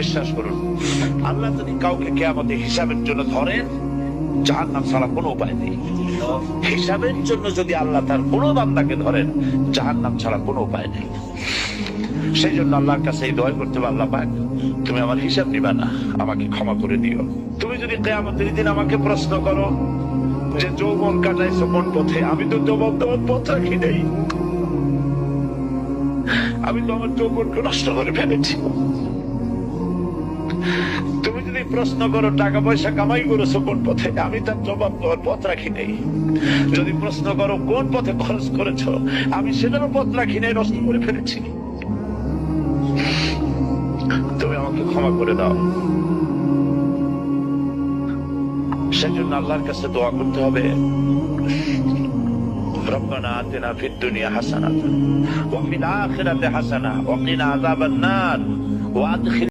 বিশ্বাস করুন, আল্লাহ যদি কাউকে কিয়ামতে হিসাবের জন্য ধরেন, জাহান্নাম ছাড়া কোনো উপায় নেই। হিসাবের জন্য যদি আল্লাহ তার কোনো বান্দাকে ধরেন, জাহান্নাম ছাড়া কোনো উপায় নেই। সেই জন্য আল্লাহর কাছে এই দোয়া করতে হবে, আল্লাহ পাক তুমি আমার হিসাব নিবা না, আমাকে ক্ষমা করে দিও। তুমি যদি কিয়ামতের দিন আমাকে প্রশ্ন করো যে যৌবন কাটাইছো কোন পথে, আমি তো যৌবন তোমার পথ রাখি নেই, আমি তো আমার যৌবনকে নষ্ট করে ফেলেছি। তুমি যদি প্রশ্ন করো টাকা পয়সা কামাই করেছো কোন পথে, আমি তার জবাব দেওয়ার পথ রাখি নেই। যদি প্রশ্ন করো কোন পথে খরচ করেছো, আমি সেটারও পথ রাখি নেই, নষ্ট করে ফেলেছি। তুমি আমাকে ক্ষমা করে দাও। সেজন্য আল্লাহর কাছে দোয়া করতে হবে, রব্বানা আতিনা ফিদ দুনিয়া হাসানাতান ওয়া ফিল আখিরাতি হাসানাহ ওয়া কিনা আযাবান নার ওয়া আদখিল